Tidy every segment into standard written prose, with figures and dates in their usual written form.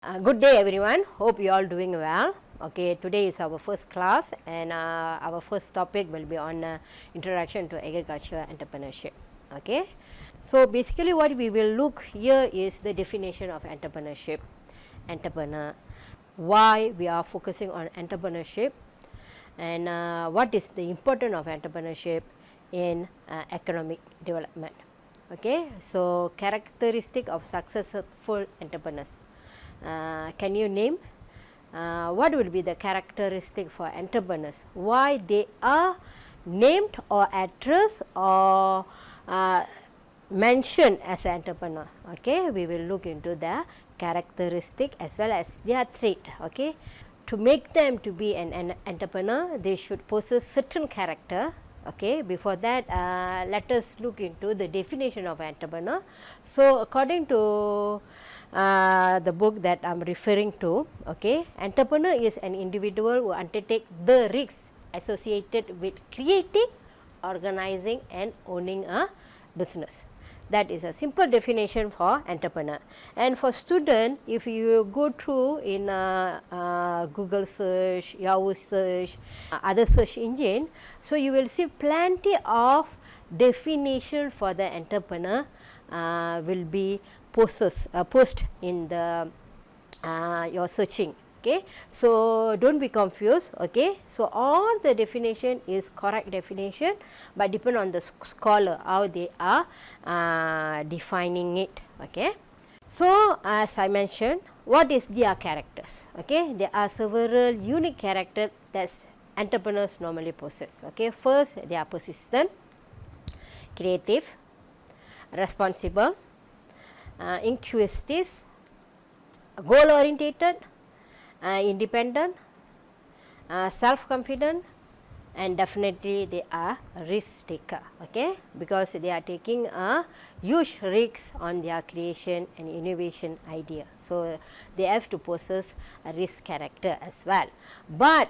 Good day everyone, hope you all doing well. Okay, today is our first class and our first topic will be on introduction to agriculture entrepreneurship. Okay, so basically what we will look here is the definition of entrepreneurship, entrepreneur, why we are focusing on entrepreneurship and what is the importance of entrepreneurship in economic development. Okay, so characteristic of successful entrepreneurs. Can you name what will be the characteristic for entrepreneurs, why they are named or addressed or mentioned as an entrepreneur. Okay, we will look into the characteristic as well as their trait. Okay, to make them to be an entrepreneur, they should possess certain character. Okay, before that let us look into the definition of entrepreneur. So, according to the book that I am referring to, okay, entrepreneur is an individual who undertake the risks associated with creating, organizing and owning a business. That is a simple definition for entrepreneur. And for student, if you go through in Google search, Yahoo search, other search engine, so you will see plenty of definition for the entrepreneur will be post in the your searching. Okay, so don't be confused. Okay, so all the definition is correct definition, but depend on the scholar how they are defining it. Okay, so as I mentioned, what is their characters? Okay, there are several unique characters that entrepreneurs normally possess. Okay, first they are persistent, creative, responsible, inquisitive, goal orientated, independent, self-confident and definitely they are risk taker. Okay, because they are taking a huge risks on their creation and innovation idea. So, they have to possess a risk character as well. But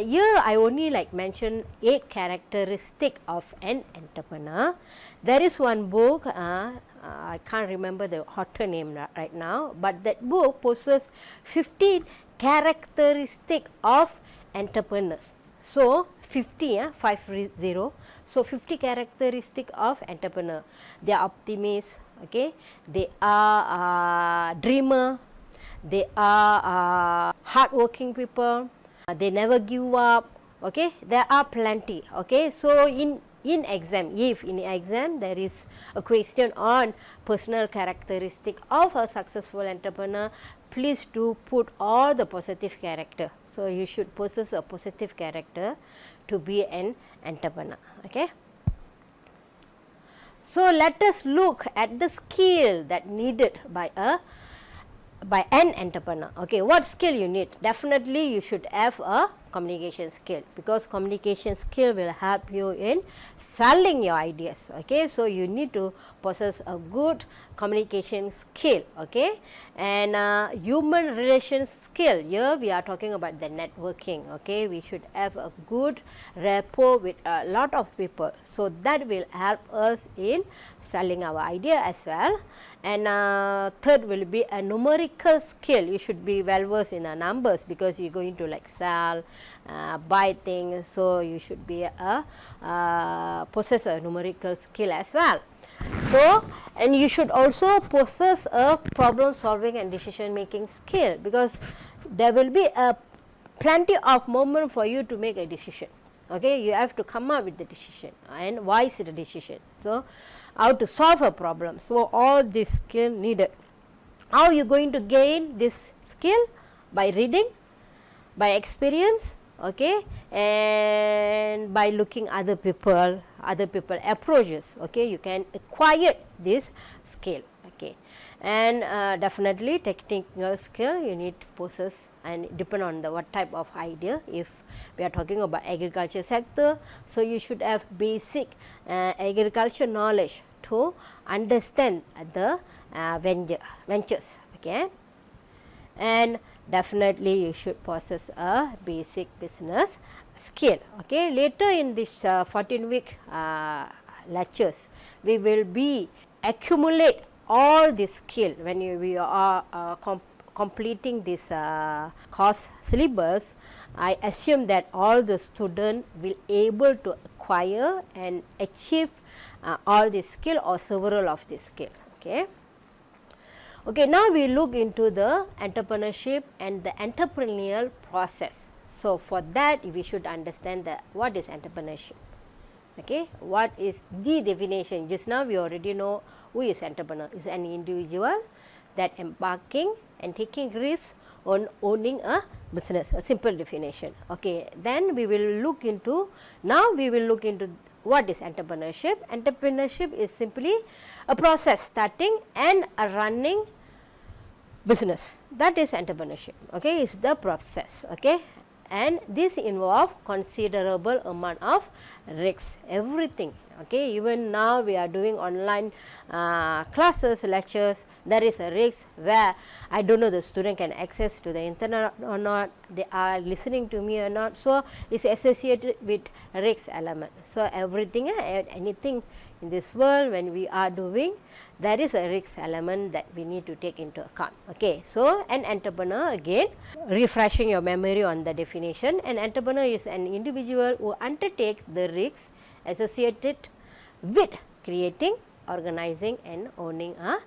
here I only like mention 8 characteristic of an entrepreneur. There is one book I can't remember the author name right now, but that book possesses 15 characteristic of entrepreneurs. So, 50, 50. So, 50 characteristic of entrepreneur. They are optimists, okay. They are dreamer, they are hardworking people, they never give up, okay. There are plenty, okay. So, in exam, if in exam there is a question on personal characteristic of a successful entrepreneur, please do put all the positive character. So, you should possess a positive character to be an entrepreneur. Okay. So, let us look at the skill that needed by an entrepreneur. Okay, what skill you need? Definitely you should have a communication skill, because communication skill will help you in selling your ideas. Okay, so you need to possess a good communication skill. Okay, and human relations skill, here we are talking about the networking. Okay, we should have a good rapport with a lot of people, so that will help us in selling our idea as well. And third will be a numerical skill. You should be well versed in numbers, because you are going to like sell, buy things. So, you should be possess a numerical skill as well. So, and you should also possess a problem solving and decision making skill, because there will be a plenty of moment for you to make a decision. Okay, you have to come up with the decision and why is the decision. So, how to solve a problem. So, all this skill needed. How you going to gain this skill? By reading, by experience, okay, and by looking other people approaches. Okay, you can acquire this skill. Okay, and definitely technical skill you need to possess, and depend on the what type of idea. If we are talking about agriculture sector, so you should have basic agriculture knowledge to understand the ventures. Okay, and definitely you should possess a basic business skill. Okay, later in this 14-week lectures, we will be accumulate all this skill when we are completing this course syllabus, I assume that all the students will able to acquire and achieve all the skill or several of the skill. Okay. Okay, now we look into the entrepreneurship and the entrepreneurial process. So, for that we should understand what is entrepreneurship. Okay, what is the definition? Just now we already know who is entrepreneur. Is an individual that embarking and taking risks on owning a business, a simple definition. Okay, then we will look into, now we will look into what is entrepreneurship. Entrepreneurship is simply a process starting and a running business. That is entrepreneurship. Okay, is the process. Okay, and this involve considerable amount of risks, everything. Okay, even now we are doing online classes, lectures, there is a risk where I don't know the student can access to the internet or not, they are listening to me or not. So, it is associated with risk element. So, everything anything in this world when we are doing, there is a risk element that we need to take into account. Okay. So, an entrepreneur, again refreshing your memory on the definition, an entrepreneur is an individual who undertakes the risks associated with creating, organizing and owning a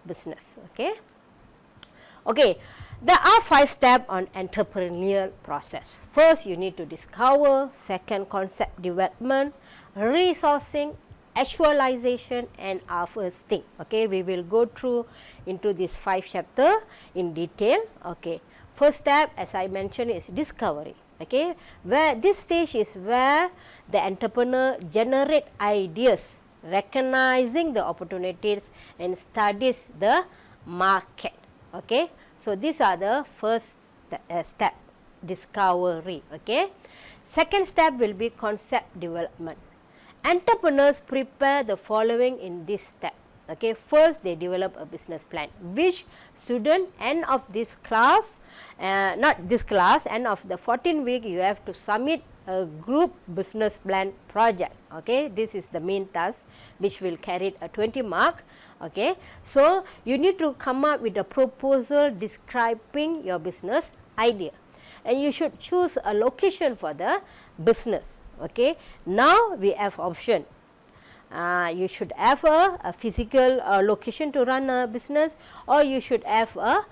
business. Okay. Okay. There are 5 steps on entrepreneurial process. First, you need to discover, second, concept development, resourcing, actualization and harvesting. Okay, we will go through into this 5 chapter in detail. Okay, first step as I mentioned is discovery. Okay, where this stage is where the entrepreneur generate ideas, recognizing the opportunities and studies the market. Okay, so these are the first step, discovery. Okay, second step will be concept development. Entrepreneurs prepare the following in this step. Okay, first they develop a business plan, which student end of this class, not this class, end of the 14 week you have to submit a group business plan project. Okay, this is the main task which will carry a 20 mark. Okay, so you need to come up with a proposal describing your business idea, and you should choose a location for the business. Okay, now we have option. You should have a physical location to run a business, or you should have a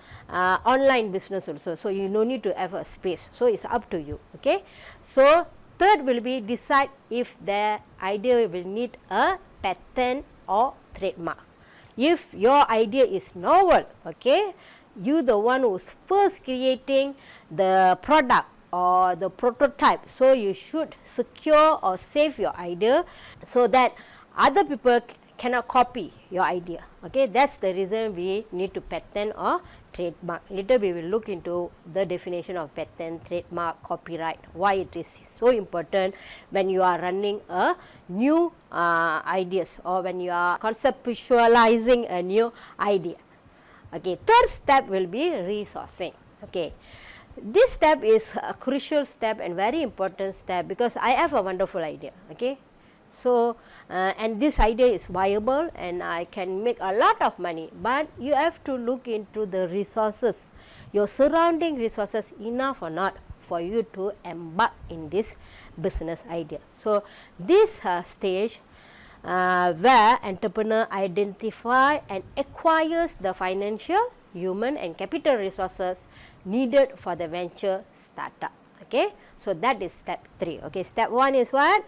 online business also. So, you no need to have a space. So, it is up to you. Okay. So, third will be decide if the idea will need a patent or trademark. If your idea is novel, okay, you the one who is first creating the product or the prototype. So, you should secure or save your idea so that other people cannot copy your idea. Okay, that is the reason we need to patent or trademark. Later we will look into the definition of patent, trademark, copyright, why it is so important when you are running a new ideas or when you are conceptualizing a new idea. Okay, third step will be resourcing. Okay. This step is a crucial step and very important step because I have a wonderful idea. Okay. So, and this idea is viable and I can make a lot of money, but you have to look into the resources, your surrounding resources enough or not for you to embark in this business idea. So, this stage where entrepreneur identify and acquires the financial, human and capital resources needed for the venture startup. Okay. So, that is step 3. Okay. Step 1 is what?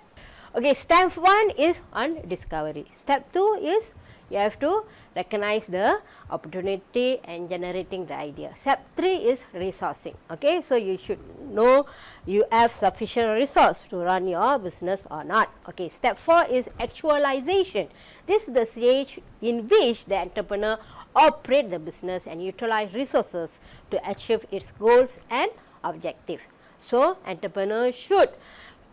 Okay, step 1 is on discovery. Step 2 is you have to recognize the opportunity and generating the idea. Step 3 is resourcing. Okay, so you should know you have sufficient resource to run your business or not. Okay, step 4 is actualization. This is the stage in which the entrepreneur operate the business and utilize resources to achieve its goals and objective. So, entrepreneur should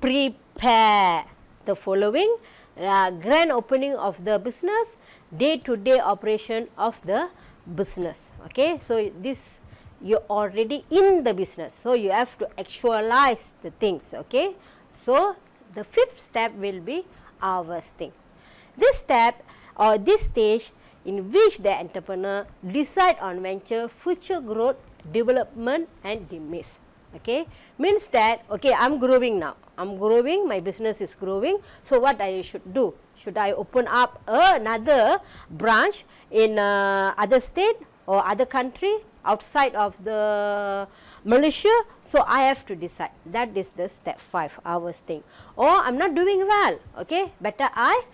prepare the following: grand opening of the business, day-to-day operation of the business. Okay. So, this you are already in the business. So, you have to actualize the things. Okay. So, the 5th step will be harvesting. This step or this stage in which the entrepreneur decide on venture, future growth development and demise. Okay, means that okay, I am growing now. I am growing, my business is growing. So, what I should do? Should I open up another branch in other state or other country outside of the Malaysia? So, I have to decide. That is the step 5 hours thing. Or I am not doing well. Okay, better I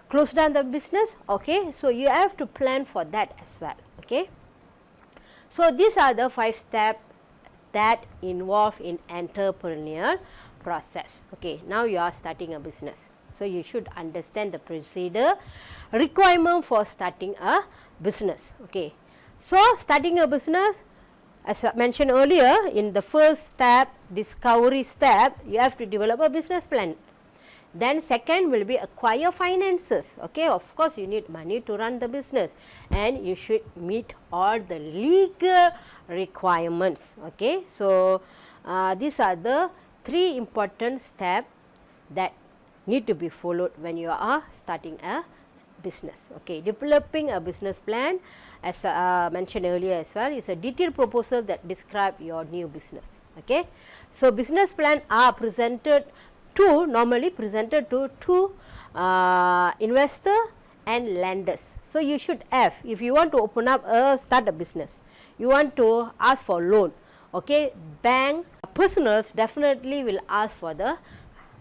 close down the business. Okay, so you have to plan for that as well. Okay. So, these are the 5 steps that involve in entrepreneurial process. Okay, now you are starting a business. So, you should understand the procedure requirement for starting a business. Okay. So, starting a business, as I mentioned earlier, in the first step, discovery step, you have to develop a business plan. Then second will be acquire finances. Okay, of course, you need money to run the business, and you should meet all the legal requirements. Okay, so these are the 3 important steps that need to be followed when you are starting a business. Okay, developing a business plan, as mentioned earlier as well, is a detailed proposal that describe your new business. Okay, so business plan are normally presented to 2 investor and lenders. So, you should have, if you want to open up start a business, you want to ask for loan. Okay, bank personals definitely will ask for the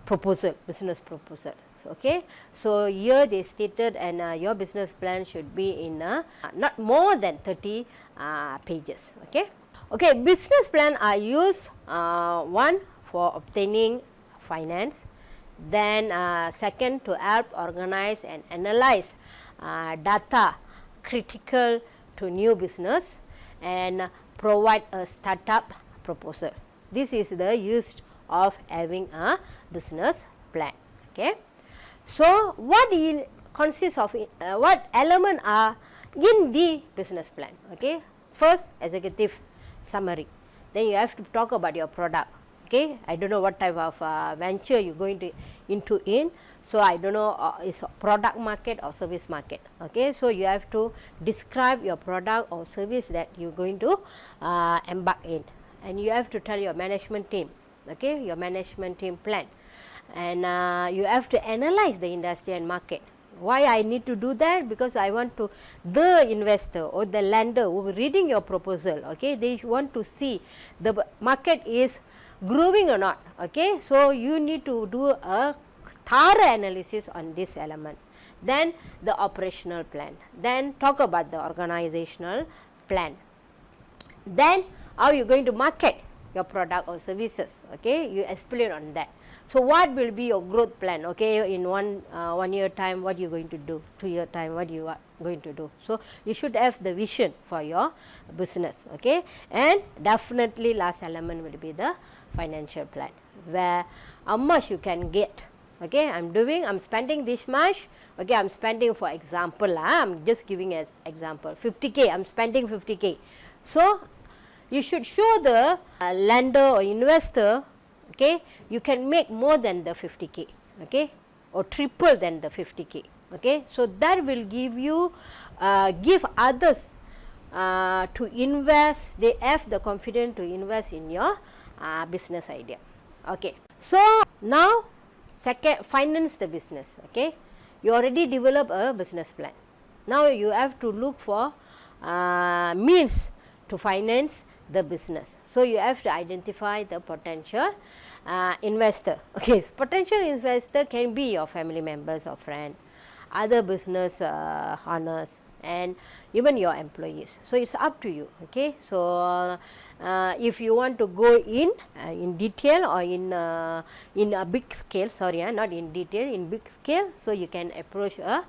proposal, business proposal. Okay, so here they stated, and your business plan should be in not more than 30 pages. Okay. Okay, business plan are used one for obtaining finance, then second to help organize and analyze data critical to new business, and provide a startup proposal. This is the use of having a business plan. Okay. So, what consists of what element are in the business plan? Okay. First, executive summary. Then you have to talk about your product. Okay, I don't know what type of venture you going to into in. So, I don't know is product market or service market. Okay, so you have to describe your product or service that you are going to embark in, and you have to tell your management team. Okay, your management team plan, and you have to analyze the industry and market. Why I need to do that? Because I want to, the investor or the lender who reading your proposal, okay, they want to see the market is growing or not. Okay, so you need to do a thorough analysis on this element. Then the operational plan, then talk about the organizational plan, then how you are going to market your product or services. Okay, you explain on that. So, what will be your growth plan? Okay, in 1 year time, what you are going to do, 2 year time, what you are going to do. So, you should have the vision for your business. Okay, and definitely last element will be the financial plan, where how much you can get. Okay, I am spending this much. Okay, I am spending, for example, I am just giving as example 50k, I am spending 50k. So, you should show the lender or investor, okay, you can make more than the 50k, okay, or triple than the 50k. Okay, so that will give you give others to invest. They have the confidence to invest in your business idea. Okay, so now second, finance the business. Okay, you already develop a business plan. Now you have to look for means to finance the business. So, you have to identify the potential investor. Okay, potential investor can be your family members or friend, other business owners, and even your employees. So, it is up to you. Okay, so if you want to go in detail or in a big scale, sorry, not in detail, in big scale. So, you can approach a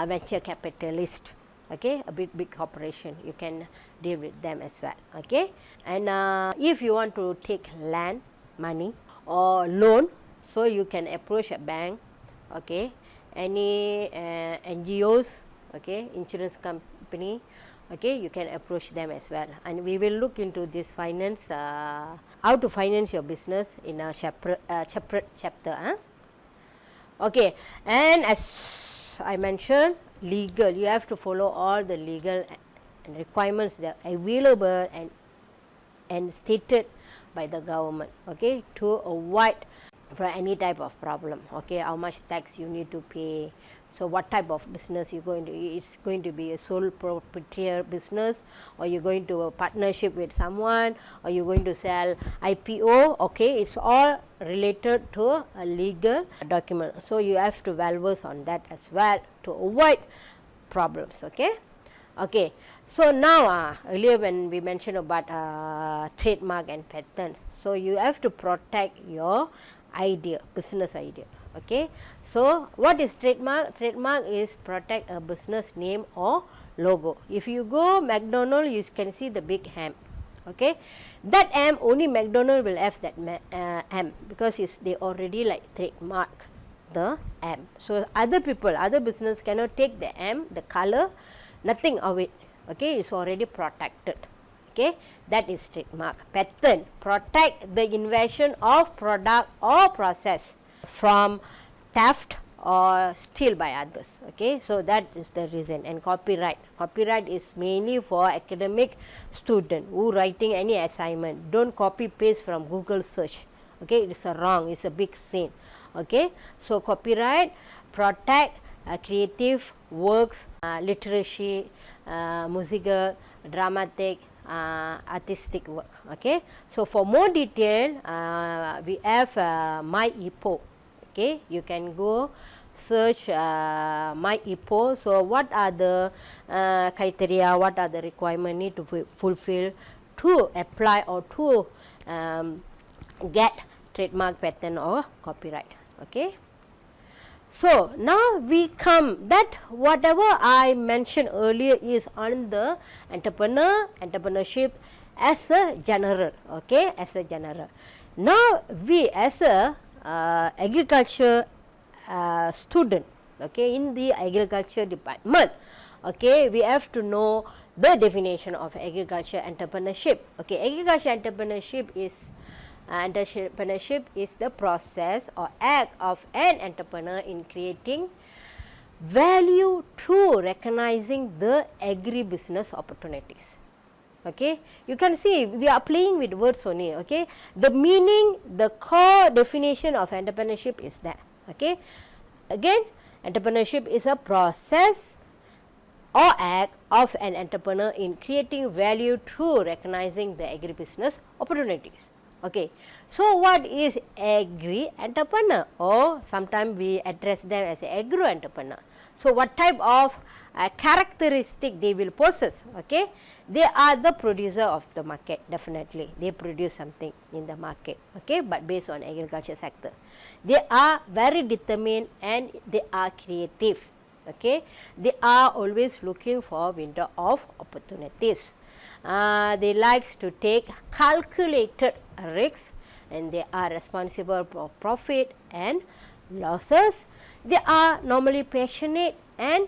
venture capitalist. Okay, a big corporation, you can deal with them as well. Okay, and if you want to take land, money or loan, so you can approach a bank. Okay, any NGOs, okay, insurance company, okay, you can approach them as well. And we will look into this finance, how to finance your business in a separate chapter. Okay, and as I mentioned, legal, you have to follow all the legal requirements that are available and and stated by the government, okay, to avoid for any type of problem, okay, how much tax you need to pay. So, what type of business you going to, it's going to be a sole proprietor business, or you are going to a partnership with someone, or you are going to sell IPO, okay, it's all related to a legal document. So, you have to well versed on that as well to avoid problems, okay. Okay. So, now earlier when we mentioned about trademark and patent, so you have to protect your idea, business idea, okay. So, what is trademark? Trademark is protect a business name or logo. If you go McDonald, you can see the big M, okay. That M, only McDonald will have that M, because they already like trademark the M. So, other people, other business cannot take the M, the color, nothing of it, okay, it's already protected, okay. That is trademark. Patent, protect the invention of product or process from theft or steal by others, okay. So, that is the reason. And copyright, copyright is mainly for academic student who writing any assignment, don't copy paste from Google search, okay, it is a wrong, it is a big sin, okay. So, copyright protect creative works, literacy, musical, dramatic, artistic work, okay. So, for more detail, we have MyEPO, okay, you can go search MyEPO. So, what are the criteria, what are the requirement need to fulfill to apply or to get trademark, patent or copyright, okay. So, now we come that whatever I mentioned earlier is on the entrepreneurship as a general, okay, as a general. Now, we as a agriculture student, okay, in the agriculture department, okay, we have to know the definition of agriculture entrepreneurship, okay. Agriculture entrepreneurship is the process or act of an entrepreneur in creating value through recognizing the agribusiness opportunities, okay. You can see we are playing with words only, okay. The meaning, the core definition of entrepreneurship is that, okay. Again, entrepreneurship is a process or act of an entrepreneur in creating value through recognizing the agribusiness opportunities, okay. So, what is agri-entrepreneur, or sometimes we address them as agro-entrepreneur. So, what type of characteristic they will possess, okay. They are the producer of the market, definitely they produce something in the market, okay, but based on agriculture sector. They are very determined and they are creative, okay. They are always looking for window of opportunities. They likes to take calculated risks, and they are responsible for profit and losses. They are normally passionate and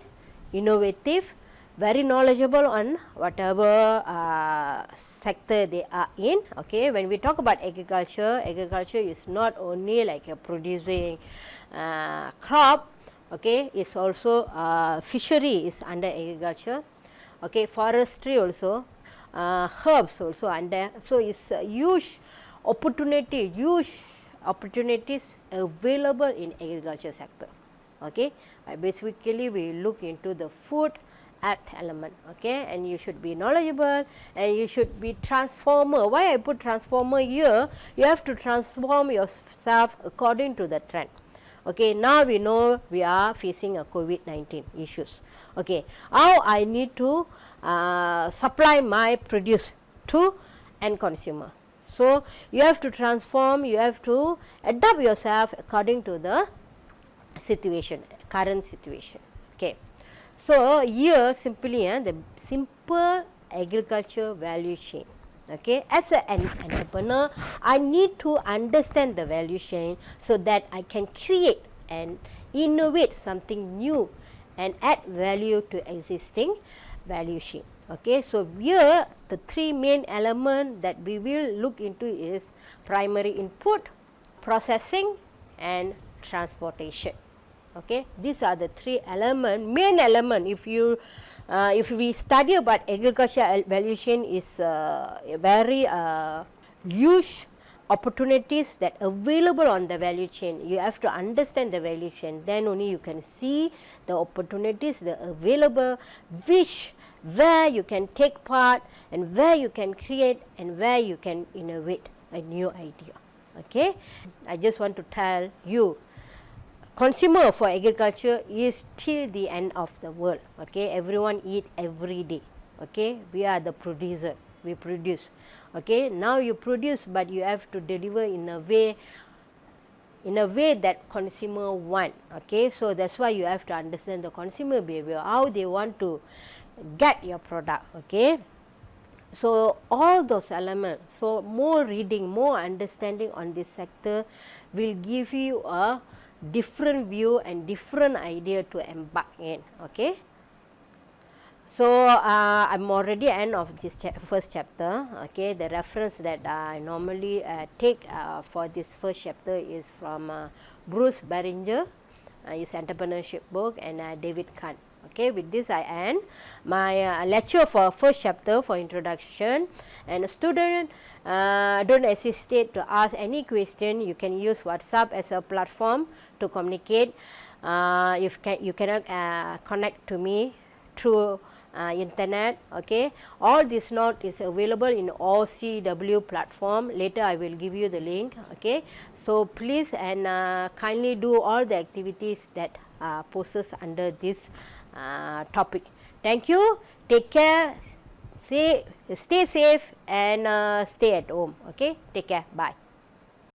innovative, very knowledgeable on whatever sector they are in, okay. When we talk about agriculture, agriculture is not only like producing crop, okay, it's also fishery is under agriculture, okay, forestry also, herbs also under. So, it's a huge opportunities available in agriculture sector, okay. Basically, we look into the food earth element, okay, and you should be knowledgeable and you should be transformer. Why I put transformer here? You have to transform yourself according to the trend. Okay, now we know we are facing a COVID-19 issues. Okay, how I need to supply my produce to end consumer. So, you have to transform, you have to adapt yourself according to the situation, current situation. Okay. So, here simply the simple agriculture value chain. Okay. As an entrepreneur, I need to understand the value chain so that I can create and innovate something new and add value to existing value chain. Okay. So, here the three main elements that we will look into is primary input, processing and transportation. Okay, these are the three main element. If we study about agriculture value chain is very huge opportunities that available on the value chain. You have to understand the value chain, then only you can see the opportunities that available, where you can take part and where you can create and where you can innovate a new idea. Okay, I just want to tell you, consumer for agriculture is till the end of the world. Okay, everyone eat every day. Okay, we are the producer, we produce. Okay, now you produce, but you have to deliver in a way that consumer want. Okay, so that's why you have to understand the consumer behavior, how they want to get your product. Okay, so all those elements, so more reading, more understanding on this sector will give you a different view and different idea to embark in. Okay, so I'm already end of this first chapter. Okay, the reference that I normally take for this first chapter is from Bruce Beringer, his entrepreneurship book, and David Kahn. Okay, with this I end my lecture for first chapter for introduction. And a student, don't hesitate to ask any question. You can use WhatsApp as a platform to communicate. If you cannot connect to me through internet. Okay, all this note is available in OCW platform. Later I will give you the link. Okay, so please and kindly do all the activities that posted under this topic. Thank you. Take care. Stay safe and stay at home. Okay, take care. Bye.